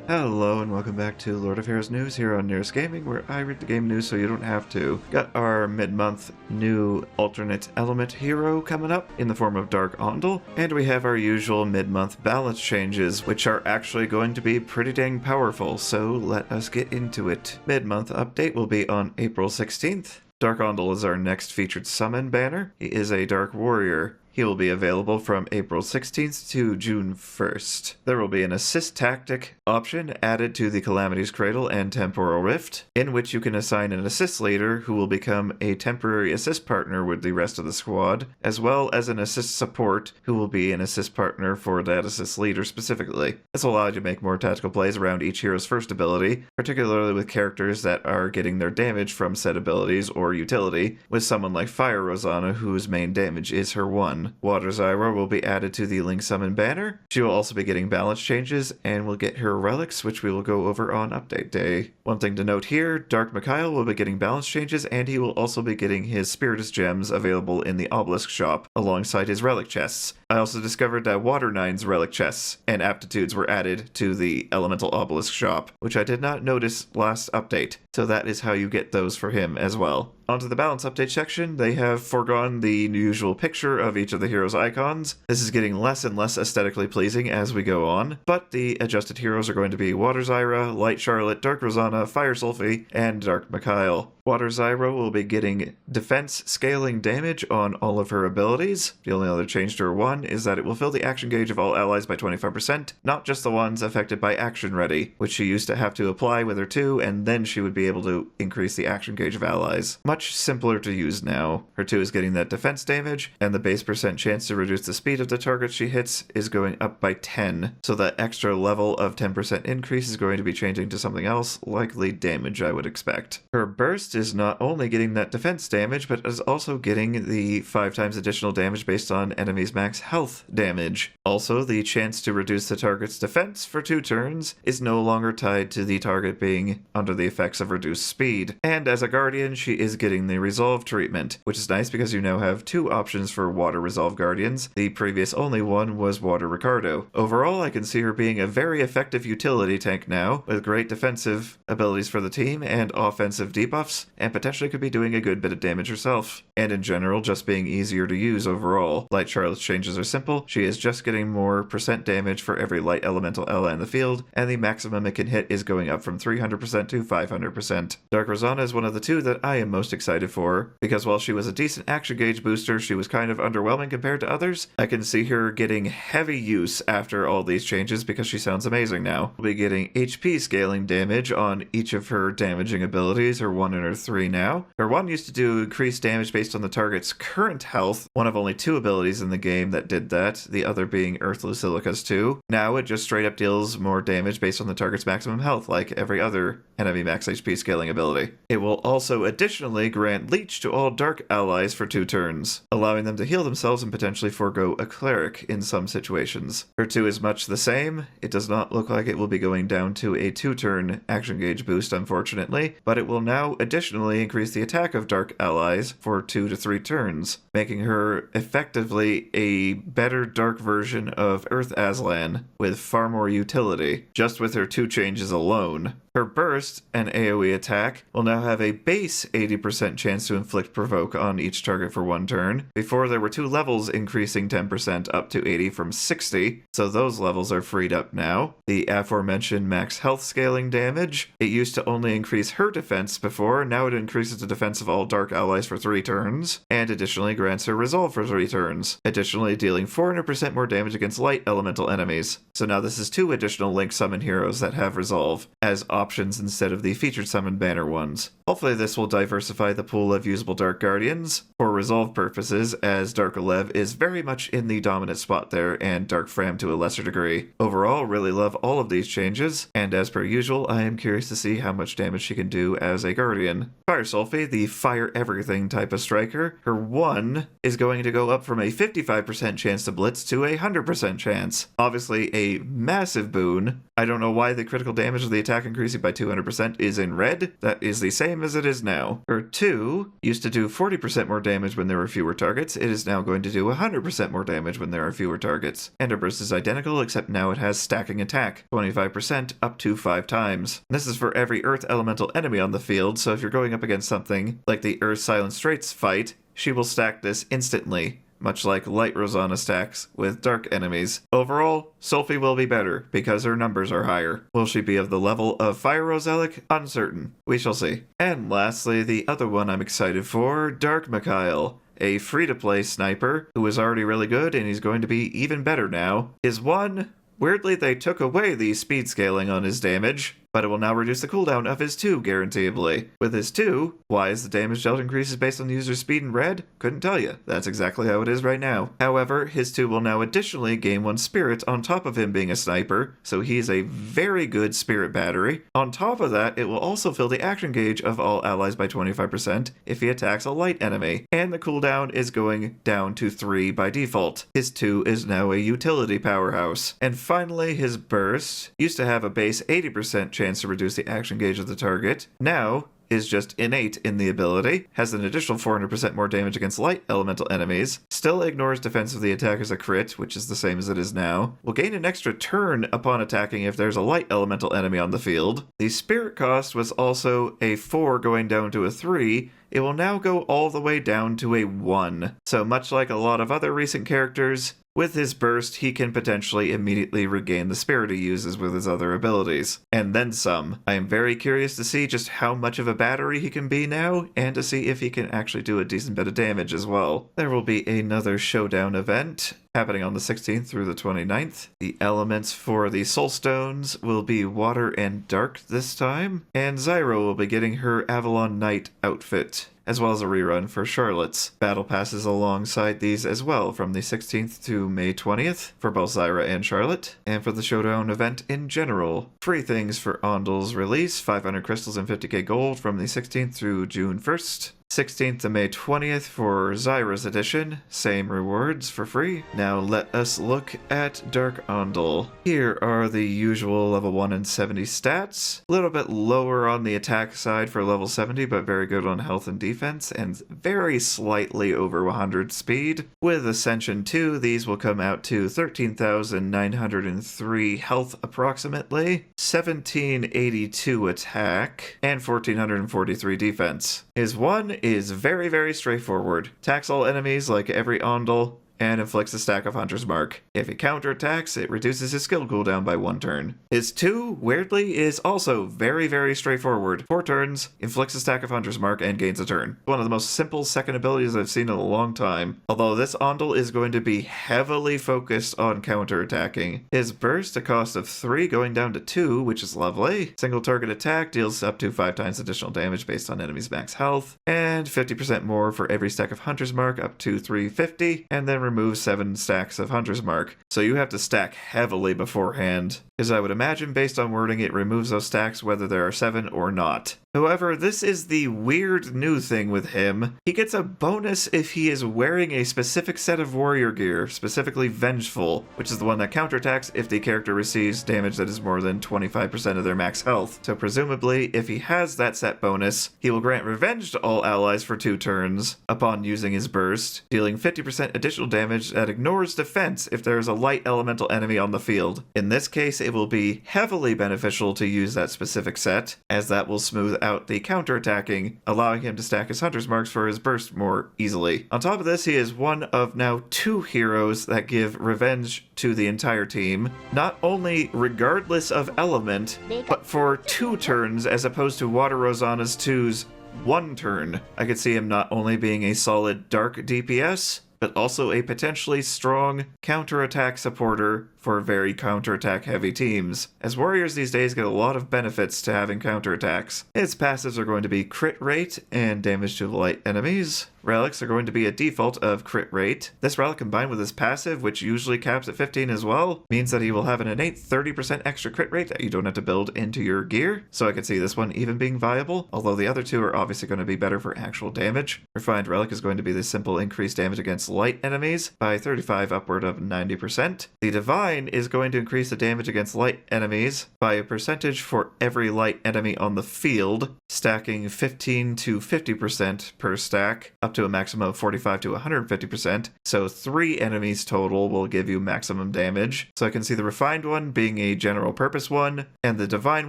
Hello and welcome back to Lord of Heroes News here on Nyris Gaming, where I read the game news so you don't have to. Got our mid-month new alternate element hero coming up in the form of Dark Ondal, and we have our usual mid-month balance changes, which are actually going to be pretty dang powerful, so let us get into it. Mid-month update will be on April 16th. Dark Ondal is our next featured summon banner. He is a Dark Warrior. He will be available from April 16th to June 1st. There will be an assist tactic option added to the Calamity's Cradle and Temporal Rift, in which you can assign an assist leader who will become a temporary assist partner with the rest of the squad, as well as an assist support who will be an assist partner for that assist leader specifically. This will allow you to make more tactical plays around each hero's first ability, particularly with characters that are getting their damage from said abilities or utility, with someone like Fire Rosanna whose main damage is her 1. Water Zyra will be added to the Link Summon banner. She will also be getting balance changes and will get her relics, which we will go over on update day. One thing to note here, Dark Mikhail will be getting balance changes, and he will also be getting his Spiritus gems available in the Obelisk shop alongside his relic chests. I also discovered that Water Nine's relic chests and aptitudes were added to the Elemental Obelisk shop, which I did not notice last update, so that is how you get those for him as well. Onto the balance update section, they have foregone the usual picture of each of the heroes' icons. This is getting less and less aesthetically pleasing as we go on, but the adjusted heroes are going to be Water Zyra, Light Charlotte, Dark Rosanna, Fire Sulfie, and Dark Mikhail. Water Zyra will be getting defense scaling damage on all of her abilities. The only other change to her 1 is that it will fill the action gauge of all allies by 25%, not just the ones affected by action ready, which she used to have to apply with her 2, and then she would be able to increase the action gauge of allies. Much simpler to use now. Her 2 is getting that defense damage, and the base percent chance to reduce the speed of the target she hits is going up by 10, so that extra level of 10% increase is going to be changing to something else, likely damage I would expect. Her burst is not only getting that defense damage, but is also getting the 5 times additional damage based on enemies' max health damage. Also, the chance to reduce the target's defense for 2 turns is no longer tied to the target being under the effects of reduced speed. And as a guardian, she is getting the resolve treatment, which is nice because you now have 2 options for water resolve guardians. The previous only one was Water Ricardo. Overall, I can see her being a very effective utility tank now, with great defensive abilities for the team and offensive debuffs, and potentially could be doing a good bit of damage herself. And in general, just being easier to use overall. Light Charlotte's changes are simple. She is just getting more percent damage for every light elemental ally in the field, and the maximum it can hit is going up from 300% to 500%. Dark Rosanna is one of the 2 that I am most excited for, because while she was a decent action gauge booster, she was kind of underwhelming compared to others. I can see her getting heavy use after all these changes because she sounds amazing now. We'll be getting HP scaling damage on each of her damaging abilities, her 1 and her 3 now. Her 1 used to do increased damage based on the target's current health, one of only 2 abilities in the game that did that, the other being Earth Lucilica's 2. Now it just straight up deals more damage based on the target's maximum health, like every other enemy max HP scaling ability. It will also additionally grant Leech to all dark allies for 2 turns, allowing them to heal themselves and potentially forego a cleric in some situations. Her 2 is much the same. It does not look like it will be going down to a 2-turn action gauge boost, unfortunately, but it will now additionally increase the attack of dark allies for 2 to 3 turns, making her effectively a better dark version of Earth Aslan with far more utility, just with her 2 changes alone. Her burst, an AoE attack, will now have a base 80% chance to inflict provoke on each target for 1 turn. Before, there were 2 levels increasing 10% up to 80 from 60, so those levels are freed up now. The aforementioned max health scaling damage, it used to only increase her defense before, now it increases the defense of all dark allies for 3 turns, and additionally grants her resolve for 3 turns, additionally dealing 400% more damage against light elemental enemies. So now this is 2 additional Link Summon heroes that have resolve as options instead of the featured summon banner ones. Hopefully this will diversify the pool of usable Dark Guardians for resolve purposes, as Dark Alev is very much in the dominant spot there, and Dark Fram to a lesser degree. Overall, really love all of these changes, and as per usual, I am curious to see how much damage she can do as a Guardian. again. Fire Sulfie, the fire everything type of striker, her 1 is going to go up from a 55% chance to blitz to a 100% chance. Obviously a massive boon. I don't know why the critical damage of the attack increasing by 200% is in red. That is the same as it is now. Her 2 used to do 40% more damage when there were fewer targets. It is now going to do 100% more damage when there are fewer targets. And her burst is identical, except now it has stacking attack, 25% up to 5 times. This is for every earth elemental enemy on the field, so if you're going up against something like the Earth Silent Straits fight, she will stack this instantly, much like Light Rosanna stacks with dark enemies. Overall, Sulfie will be better because her numbers are higher. Will she be of the level of Fire Roselic? Uncertain. We shall see. And lastly, the other one I'm excited for, Dark Mikhail. A free-to-play sniper who is already really good and he's going to be even better now. His 1, weirdly they took away the speed scaling on his damage, but it will now reduce the cooldown of his 2 guaranteeably. With his 2, why is the damage dealt increases based on the user's speed in red? Couldn't tell you. That's exactly how it is right now. However, his 2 will now additionally gain 1 spirit on top of him being a sniper, so he's a very good spirit battery. On top of that, it will also fill the action gauge of all allies by 25% if he attacks a light enemy, and the cooldown is going down to 3 by default. His 2 is now a utility powerhouse. And finally, his burst used to have a base 80% chance to reduce the action gauge of the target. Now is just innate in the ability, has an additional 400% more damage against light elemental enemies, still ignores defense of the attack as a crit, which is the same as it is now, will gain an extra turn upon attacking if there's a light elemental enemy on the field. The spirit cost was also a 4 going down to a 3, it will now go all the way down to a 1. So much like a lot of other recent characters, with his burst, he can potentially immediately regain the spirit he uses with his other abilities. And then some. I am very curious to see just how much of a battery he can be now, and to see if he can actually do a decent bit of damage as well. There will be another showdown event happening on the 16th through the 29th. The elements for the soul stones will be water and dark this time, and Zyro will be getting her Avalon Knight outfit, as well as a rerun for Charlotte's. Battle passes alongside these as well from the 16th to May 20th for both Zyra and Charlotte, and for the showdown event in general. Free things for Ondal's release, 500 crystals and 50k gold from the 16th through June 1st. 16th to May 20th for Zyra's edition, same rewards for free. Now let us look at Dark Ondal. Here are the usual level 1 and 70 stats. A little bit lower on the attack side for level 70, but very good on health and defense, and very slightly over 100 speed. With Ascension 2, these will come out to 13,903 health approximately, 1782 attack, and 1443 defense. His 1 is very, very straightforward. Attacks all enemies like every Ondal, and inflicts a stack of Hunter's Mark. If he counterattacks, it reduces his skill cooldown by 1 turn. His 2, weirdly, is also very, very straightforward. 4 turns, inflicts a stack of Hunter's Mark, and gains a turn. One of the most simple second abilities I've seen in a long time. Although this Ondal is going to be heavily focused on counterattacking. His burst, a cost of 3 going down to 2, which is lovely. Single target attack deals up to 5 times additional damage based on enemy's max health, and 50% more for every stack of Hunter's Mark up to 350, and then remove 7 stacks of Hunter's Mark. So you have to stack heavily beforehand, because I would imagine based on wording it removes those stacks whether there are 7 or not. However, this is the weird new thing with him. He gets a bonus if he is wearing a specific set of warrior gear, specifically Vengeful, which is the one that counterattacks if the character receives damage that is more than 25% of their max health. So presumably, if he has that set bonus, he will grant revenge to all allies for 2 turns upon using his burst, dealing 50% additional damage that ignores defense if there is a light elemental enemy on the field. In this case, it will be heavily beneficial to use that specific set, as that will smooth out the counterattacking, allowing him to stack his Hunter's Marks for his burst more easily. On top of this, he is one of now 2 heroes that give revenge to the entire team, not only regardless of element, but for 2 turns as opposed to Water Rosanna's 2's 1 turn. I could see him not only being a solid dark DPS, but also a potentially strong counterattack supporter for for very counterattack heavy teams, as warriors these days get a lot of benefits to having counterattacks. Its passives are going to be crit rate and damage to light enemies. Relics are going to be a default of crit rate. This relic combined with his passive, which usually caps at 15 as well, means that he will have an innate 30% extra crit rate that you don't have to build into your gear, so I could see this one even being viable, although the other two are obviously going to be better for actual damage. Refined Relic is going to be the simple increased damage against light enemies by 35 upward of 90%. The Divine is going to increase the damage against light enemies by a percentage for every light enemy on the field, stacking 15 to 50% per stack, up to a maximum of 45 to 150%, so 3 enemies total will give you maximum damage. So I can see the Refined one being a general purpose one, and the Divine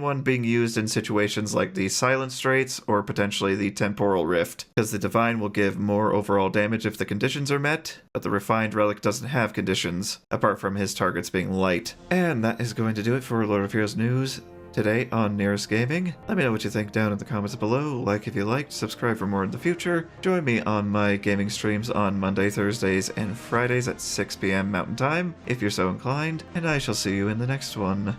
one being used in situations like the Silent Straits or potentially the Temporal Rift, because the Divine will give more overall damage if the conditions are met, but the Refined Relic doesn't have conditions, apart from his targets being light. And that is going to do it for Lord of Heroes news today on Nyris Gaming. Let me know what you think down in the comments below, like if you liked, subscribe for more in the future, join me on my gaming streams on Monday, Thursdays, and Fridays at 6 p.m. Mountain Time, if you're so inclined, and I shall see you in the next one.